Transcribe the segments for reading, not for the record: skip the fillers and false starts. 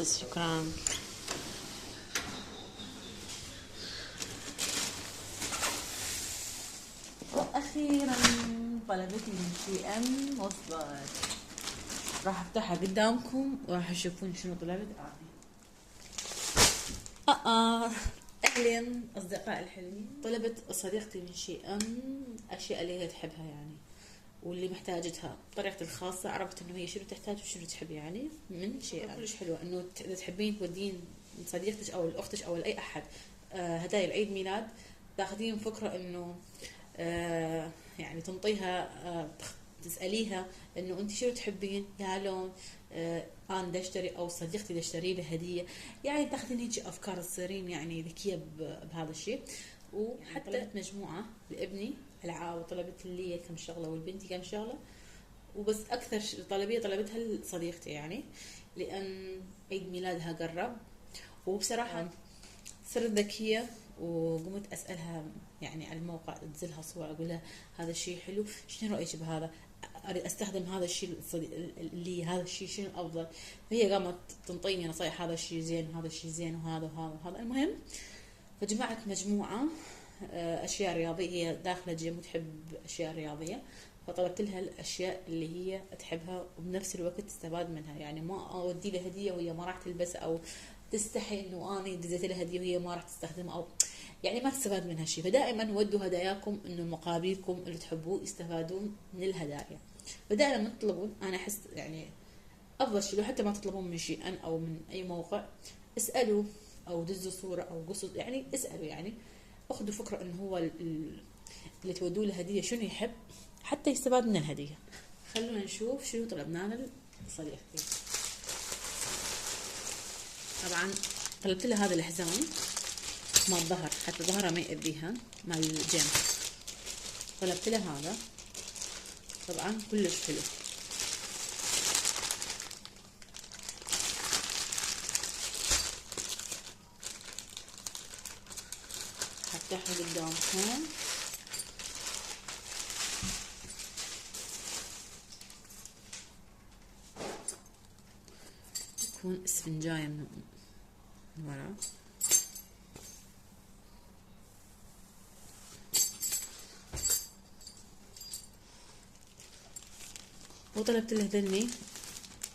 بس شكرا. واخيرا طلبتي من شي ام وصلت. راح افتحها قدامكم وراح تشوفون شنو طلبت اهلين اصدقائي الحلوين. طلبت صديقتي من شي ام اشياء اللي هي تحبها يعني واللي محتاجتها بطريقتي الخاصة. عرفت انه هي شنو تحتاج وشنو تحب يعني من شيء كلش حلوة. انه اذا تحبين تودين صديقتك او لاختك او لاي احد هدايا العيد ميلاد، تاخذين فكرة انه يعني تنطيها تسأليها انه انت شنو تحبين يا لون انا بدي اشتري او صديقتي بدي اشتري لها هديه. يعني تاخذين هيك افكار تصيرين يعني ذكيه بهذا الشيء. وحتى طلبت مجموعه لابني العاب وطلبت لي كم شغله والبنتي كم شغله. وبس اكثر طلبيه طلبتها لصديقتي يعني لان عيد ميلادها قرب. وبصراحه صرت ذكيه وقمت اسالها يعني على الموقع انزلها صور اقول لها هذا الشيء حلو شنو رايك بهذا اريد استخدم هذا الشيء اللي هذا الشيء شنو افضل. فهي قامت تنطيني نصايح هذا الشيء زين وهذا الشيء زين وهذا وهذا وهذا. المهم فجمعت مجموعه اشياء رياضيه. هي داخله جيم وتحب اشياء رياضيه فطلبت لها الاشياء اللي هي تحبها وبنفس الوقت تستفاد منها. يعني ما اودي لها هديه وهي ما راح تلبسها او تستحي انه انا دزيت لها هديه وهي ما راح تستخدمها او يعني ما تستفاد منها شيء. فدائما ودوا هداياكم انه مقابلكم اللي تحبوه يستفادون من الهدايا. فدائما تطلبون انا احس يعني افضل شيء لو حتى ما تطلبون من شيء ان او من اي موقع اسالوا او دزوا صوره او قصص يعني اسالوا يعني اخذوا فكره انه هو اللي تودوا له هديه شنو يحب حتى يستفاد من الهديه. خلونا نشوف شنو طلبنا له لصديقتي. طبعا طلبت لها هذا الحزام مال الظهر حتى ظهرها ما يأذيها مال الجيم. طلبت لها هذا طبعا كلش حلو. هفتحه قدامكم. يكون اسفنجاية من ورا. وطلبت له ذني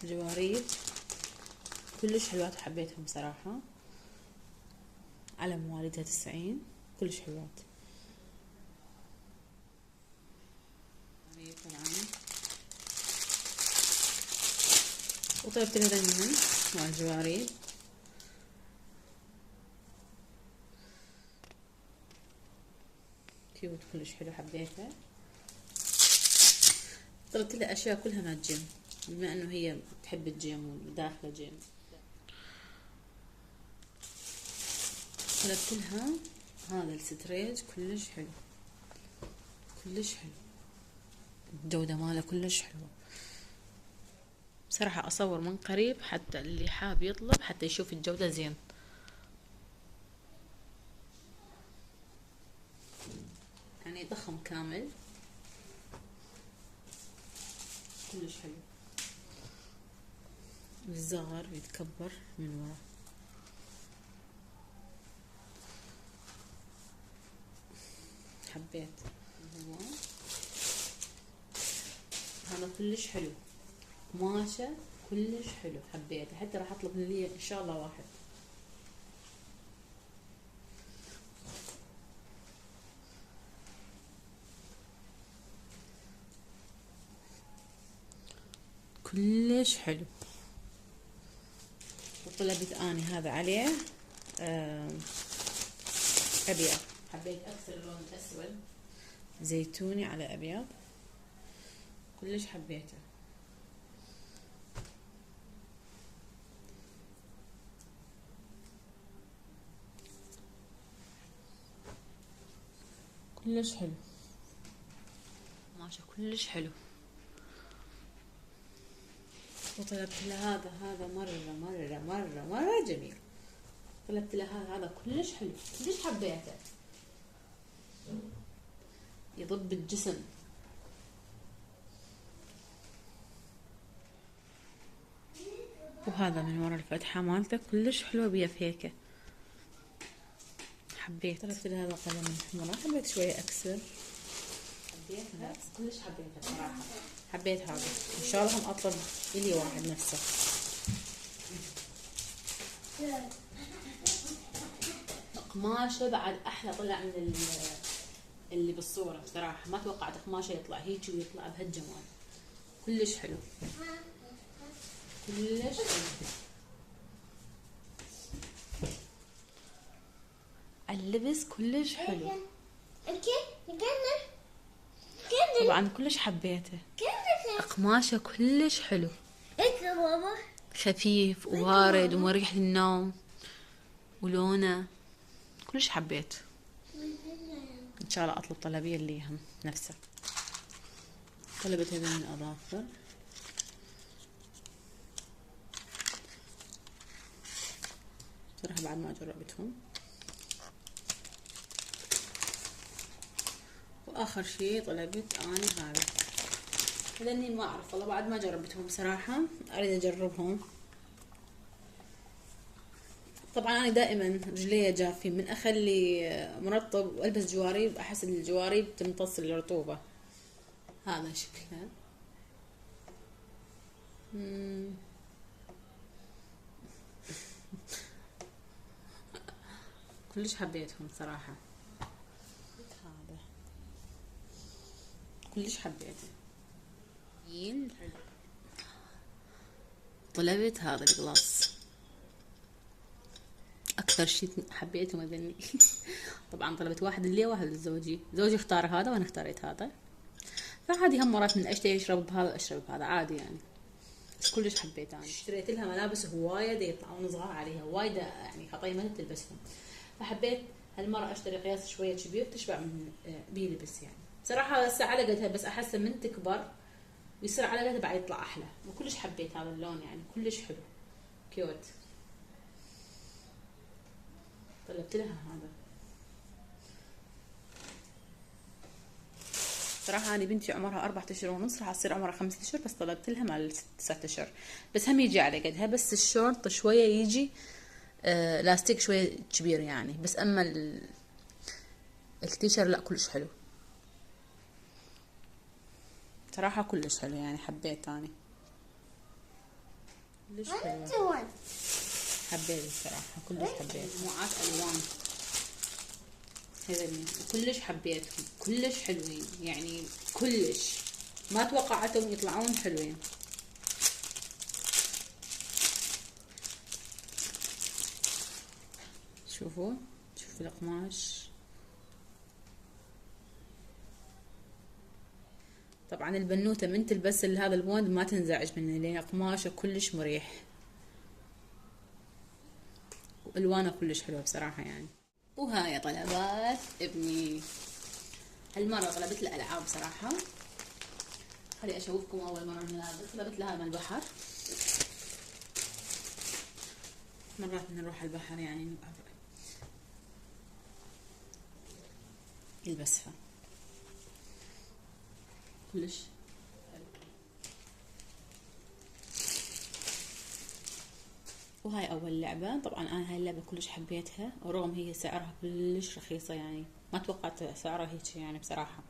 جواريد كلش حلوات وحبيتهم بصراحة. علم والدها 90 كلش حلوات. طبعا وطلبت له ذني مع الجواريد كيوت كلش حلو حبيته. طلبت لها اشياء كلها مال جيم بما انه هي تحب الجيم وداخله جيم. طلبت لها هذا الستريج كلش حلو كلش حلو. الجودة ماله كلش حلوة بصراحة. اصور من قريب حتى اللي حاب يطلب حتى يشوف الجودة زين. يعني ضخم كامل كلش حلو. الزغر يتكبر من ورا. حبيت هذا كلش حلو قماشة كلش حلو حبيته. حتى راح اطلب لي ان شاء الله واحد. كلش حلو. وطلبت اني هذا عليه ابيض. حبيت اكثر اللون الاسود زيتوني على ابيض كلش حبيته. كلش حلو ماشي كلش حلو. وطلبت له هذا مرة جميل. طلبت له هذا كلش حلو كلش حبيته يضب الجسم. وهذا من ورا الفتحة مالته كلش حلوة بيا فيكة. حبيت طلبت لها هذا قلم حمراء، حبيت شوية اكسر، حبيتها كلش حبيتها صراحة. حبيت هذا، ان شاء الله هم اطلب الي واحد نفسه. قماشه بعد احلى طلع من اللي بالصورة بصراحة. ما توقعت قماشه يطلع هيجي ويطلع بهالجمال. كلش حلو كلش حلو. اللبس كلش حلو طبعا، كلش حبيته. قماشه كلش حلو، خفيف ووارد ومريح للنوم ولونه كلش حبيت. ان شاء الله اطلب طلبيه اللي هم نفسه. طلبت هذول من الاظافر، صراحه بعد ما جربتهم. واخر شيء طلبت اني هذني ما اعرف والله، بعد ما جربتهم بصراحه، اريد اجربهم. طبعا انا دائما رجلي جافين، من اخلي مرطب والبس جواريب احس الجواريب تمتص الرطوبه. هذا شكله كلش حبيتهم صراحه. هذا كلش حبيته. طلبت هذا القلاص، اكثر شيء حبيته هذني. طبعا طلبت واحد لي واحد لزوجي، زوجي اختار هذا وانا اختاريت هذا، فعادي هم مرات من اشتري اشرب بهذا اشرب بهذا عادي يعني. بس كلش حبيت انا. اشتريت لها ملابس هوايه يطلعون صغار عليها، وايد يعني خطيه ما تلبسهم، فحبيت هالمره اشتري قياس شويه كبير تشبع من بيلبس يعني. صراحه هسه على قدها، بس احسه من تكبر ويصير على قدها بعد يطلع احلى. وكلش حبيت هذا اللون يعني، كلش حلو كيوت. طلبت لها هذا. صراحة أنا بنتي عمرها 4 أشهر ونص، راح تصير عمرها 5 أشهر، بس طلبت لها مال 9 أشهر، بس هم يجي على قدها، بس الشورت شوية يجي لاستيك شوية كبير يعني، بس أما التيشر لا كلش حلو صراحة، كلش حلو يعني. حبيت أنا كلش حلو، حبيت الصراحة كلش حبيت. مجموعات ألوان هذني كلش حبيتهم، كلش حلوين يعني، كلش ما توقعتهم يطلعون حلوين. شوفوا القماش. طبعا البنوتة من تلبس هذا المود ما تنزعج منه، لان قماشه كلش مريح والوانه كلش حلوه بصراحه يعني. وهاي طلبات ابني. هالمره طلبت له العاب صراحه. خلي اشوفكم اول مره الملابس. طلبت لها من البحر، مرات نروح البحر يعني يلبسها كلش. وهاي اول لعبة. طبعا انا هاي اللعبة كلش حبيتها، ورغم هي سعرها كلش رخيصة يعني، ما توقعت سعرها هيك يعني بصراحة.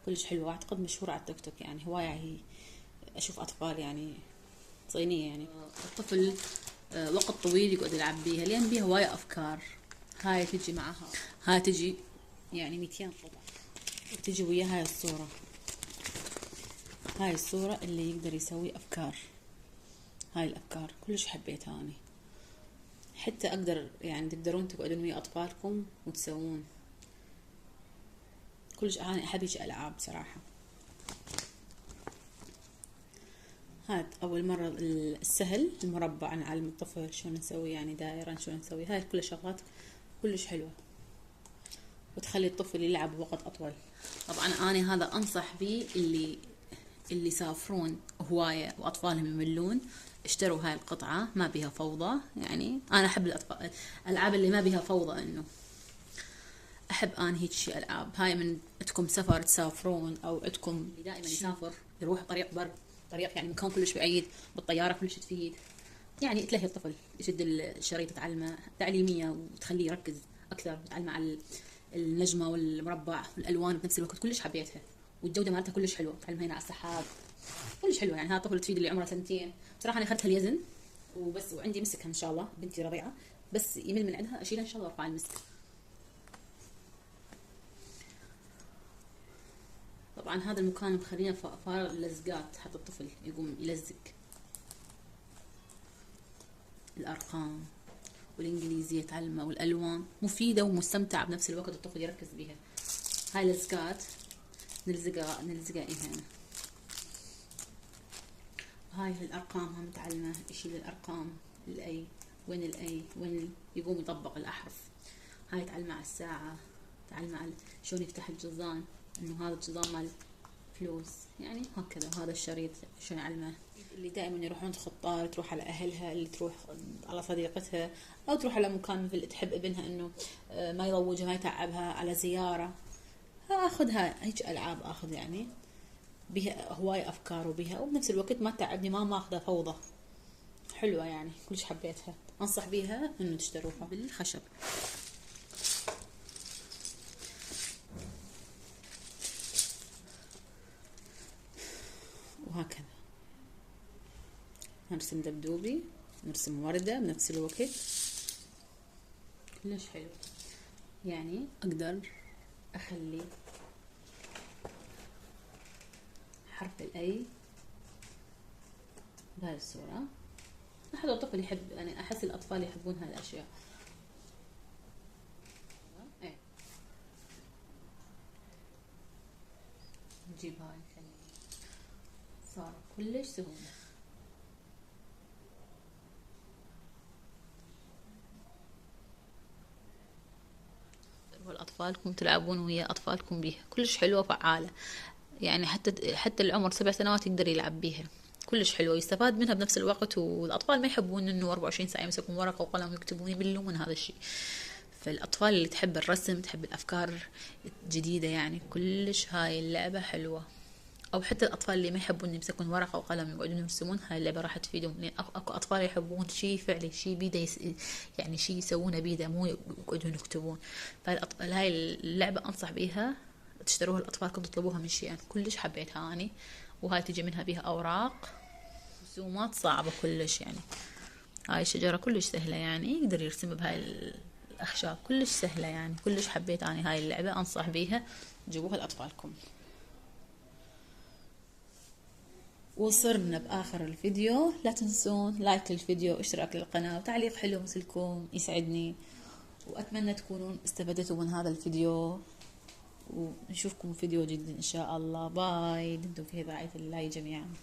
كلش حلوة، اعتقد مشهورة على التيك توك يعني، هواية هي اشوف اطفال يعني صينية يعني الطفل وقت طويل يقعد يلعب بيها، لان بيها هواية افكار. هاي تجي معها، هاي تجي يعني 200 قطعة، تجي وياها هاي الصورة. هاي الصورة اللي يقدر يسوي افكار. هاي الافكار كلش حبيتها اني، حتى اقدر يعني تقدرون تقعدون ويا اطفالكم وتسوون. كلش انا احب هيك العاب صراحة. هاد اول مرة السهل المربع، نعلم الطفل شلون نسوي يعني دائرة، شلون نسوي. هاي كل شغلات كلش حلوة وتخلي الطفل يلعب وقت اطول. طبعا انا هذا انصح بيه اللي يسافرون هواية واطفالهم يملون، اشتروا هاي القطعة، ما بيها فوضى يعني. انا احب الالعاب اللي ما بيها فوضى، انه احب انا هيك شي العاب. هاي من عندكم سفر تسافرون، او عندكم دائما يسافر يروح طريق بر، طريق يعني مكان كلش بعيد، بالطيارة كلش تفيد. يعني تلهي الطفل، يشد الشريط تعلمه تعليمية وتخليه يركز أكثر، تعلمه على النجمة والمربع والألوان بنفس الوقت. كلش حبيتها، والجودة مالتها كلش حلوة. تعلمها هنا على السحاب كلش حلوة يعني. هذا طفل تفيد اللي عمره 2 سنين. بصراحة أنا أخذتها اليزن وبس، وعندي مسكها إن شاء الله، بنتي رضيعة بس يمل من عندها أشيلها إن شاء الله وأرفع المسك. طبعا هذا المكان مخلينا فارغ اللزقات حتى الطفل يقوم يلزق. الأرقام والإنجليزية تعلمه، والألوان مفيدة ومستمتعة بنفس الوقت، الطفل يركز بيها. هاي لزقات نلزقها هنا. هاي الأرقام هم متعلمة، يشيل الأرقام، الأي وين الأي وين يقوم يطبق الأحرف. هاي تعلمه على الساعة، تعلمه على شلون يفتح الجزان، إنه هذا الجزان مال فلوس يعني هكذا. وهذا الشريط شلون يعلمه. اللي دائما يروحون خطار، تروح على أهلها، اللي تروح على صديقتها، أو تروح على مكان مثل تحب ابنها إنه ما يضوجها ما يتعبها، على زيارة، أخذها هيك ألعاب. أخذ يعني بها هواية أفكار وبها، وبنفس الوقت ما تعبني، ما أخذها فوضى. حلوة يعني، كلش حبيتها. أنصح بيها إنه تشتروها بالخشب. وهكذا نرسم دبدوبي، نرسم وردة بنفس الوقت. كلش حلو يعني. أقدر أخلي حرف الأي بهاي الصورة. أحد الطفل يحب، يعني أحس الأطفال يحبون هاي الأشياء. إيه نجيب هاي صار كلش سهولة. أطفالكم تلعبون ويا أطفالكم بيها، كلش حلوة وفعالة يعني. حتى العمر 7 سنوات يقدر يلعب بيها. كلش حلوة، يستفاد منها بنفس الوقت. والأطفال ما يحبون إنه 24 ساعة يمسكون ورقة وقلم ويكتبون، يملون من هذا الشيء. فالأطفال اللي تحب الرسم، تحب الأفكار الجديدة يعني، كلش هاي اللعبة حلوة. أو حتى الأطفال اللي ما يحبون يمسكون ورقة وقلم يقعدون يرسمون، هاي اللعبة راح تفيدهم. لأن أكو أطفال يحبون شيء فعلي، شيء بيده يعني شيء يسوونه بيده، مو يقعدون يكتبون. هاي اللعبة أنصح بيها تشتروها الأطفال، كنتوا تطلبوها من شيئا. كلش حبيتها أني. وهاي تجي منها بيها أوراق، رسومات صعبة كلش يعني. هاي الشجرة كلش سهلة يعني، يقدر يرسم بهاي الأخشاب، كلش سهلة يعني. كلش حبيت أني هاي اللعبة، أنصح بيها جيبوها لأطفالكم. وصرنا بآخر الفيديو. لا تنسون لايك للفيديو، اشتراك للقناة، وتعليق حلو مثلكم يسعدني. وأتمنى تكونوا استفدتوا من هذا الفيديو، ونشوفكم فيديو جديد إن شاء الله. باي. دمتم في رعاية الله جميعا.